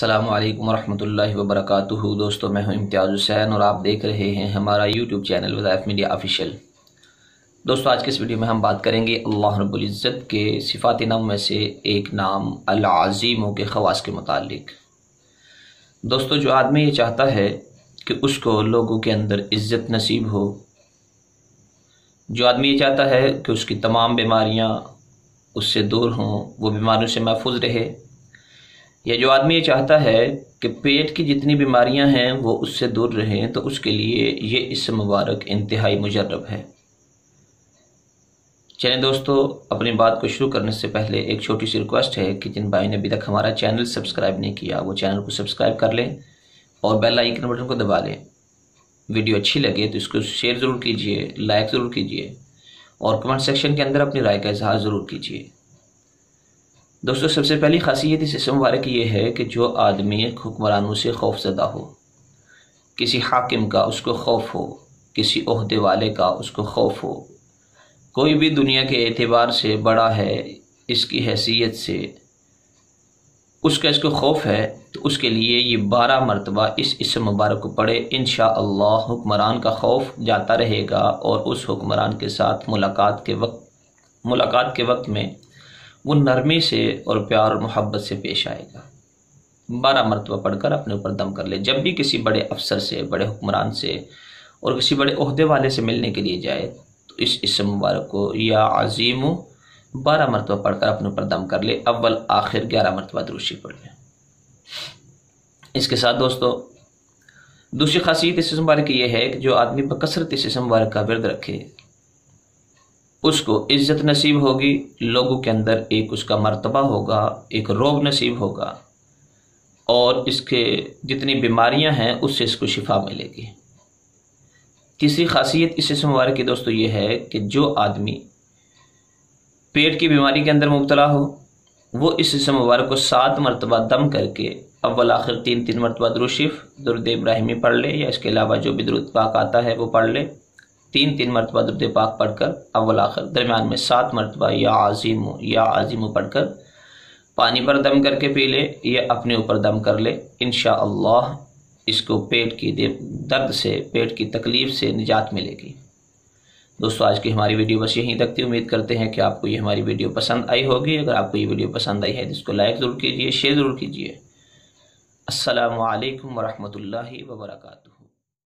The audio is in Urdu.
السلام علیکم ورحمۃ اللہ وبرکاتہ۔ دوستو، میں ہوں امتیاز حسین اور آپ دیکھ رہے ہیں ہمارا یوٹیوب چینل وظائف میڈیا آفیشیل۔ دوستو، آج کے اس ویڈیو میں ہم بات کریں گے اللہ رب العزت کے صفات نام میں سے ایک نام العظیم کے خواص کے متعلق۔ دوستو، جو آدمی یہ چاہتا ہے کہ اس کو لوگوں کے اندر عزت نصیب ہو، جو آدمی یہ چاہتا ہے کہ اس کی تمام بیماریاں اس سے دور ہوں، وہ بیماریوں سے محفوظ رہے، یا جو آدمی یہ چاہتا ہے کہ پیٹ کی جتنی بیماریاں ہیں وہ اس سے دور رہیں، تو اس کے لیے یہ اسم مبارک انتہائی مجرب ہے۔ چلیں دوستو، اپنی بات کو شروع کرنے سے پہلے ایک چھوٹی سی ریکویسٹ ہے کہ جن بھائی نے ابھی تک ہمارا چینل سبسکرائب نہیں کیا وہ چینل کو سبسکرائب کر لیں اور بیل آئیکن بٹن کو دبا لیں۔ ویڈیو اچھی لگے تو اس کو شیئر ضرور کیجئے، لائک ضرور کیجئے اور کمنٹ سیکشن کے اندر اپنی رائے کا اظہار ضرور کیجئے۔ دوستو، سب سے پہلی خاصیت اس اسم مبارک کی یہ ہے کہ جو آدمی حکمرانوں سے خوف زدہ ہو، کسی حاکم کا اس کو خوف ہو، کسی عہدے والے کا اس کو خوف ہو، کوئی بھی دنیا کے اعتبار سے بڑا ہے، اس کی حیثیت سے اس کو خوف ہے، تو اس کے لیے یہ 12 مرتبہ اس اسم مبارک کو پڑھے، انشاءاللہ حکمران کا خوف جاتا رہے گا اور اس حکمران کے ساتھ ملاقات کے وقت میں وہ نرمی سے اور پیار اور محبت سے پیش آئے گا۔ 12 مرتبہ پڑھ کر اپنے اوپر دم کر لے۔ جب بھی کسی بڑے افسر سے، بڑے حکمران سے اور کسی بڑے عہدے والے سے ملنے کے لیے جائے تو اس اسم مبارک کو یا عظیم 12 مرتبہ پڑھ کر اپنے اوپر دم کر لے، اول آخر 11 مرتبہ درود شریف پڑھ لے۔ اس کے ساتھ دوستو، دوسری خاصیت اس اسم مبارک کی یہ ہے کہ جو آدمی بکثرت اس اسم مبارک کا ورد رکھے اس کو عزت نصیب ہوگی، لوگوں کے اندر ایک اس کا مرتبہ ہوگا، ایک رعب نصیب ہوگا اور اس کے جتنی بیماریاں ہیں اس سے اس کو شفا ملے گی۔ تیسری خاصیت اس اسم مبارک کی دوستو یہ ہے کہ جو آدمی پیٹ کی بیماری کے اندر مبتلا ہو وہ اس اسم مبارک کو 7 مرتبہ دم کر کے اول آخر 3 مرتبہ درود شریف، درود ابراہیمی پڑھ لے، یا اس کے علاوہ جو بھی درود پاک آتا ہے وہ پڑھ لے، 3 مرتبہ درود پاک پڑھ کر اول آخر درمیان میں 7 مرتبہ یا عظیم پڑھ کر پانی پر دم کر کے پی لے یا اپنے اوپر دم کر لے، انشاءاللہ اس کو پیٹ کی درد سے، پیٹ کی تکلیف سے نجات ملے گی۔ دوستو، آج کی ہماری ویڈیو بس یہیں تک تھی۔ امید کرتے ہیں کہ آپ کو یہ ہماری ویڈیو پسند آئی ہوگی۔ اگر آپ کو یہ ویڈیو پسند آئی ہے تو اس کو لائک ضرور کیجئے، شیئر ضرور کیجئے۔ السلام علیکم ورحمۃ اللہ وبرکاتہ۔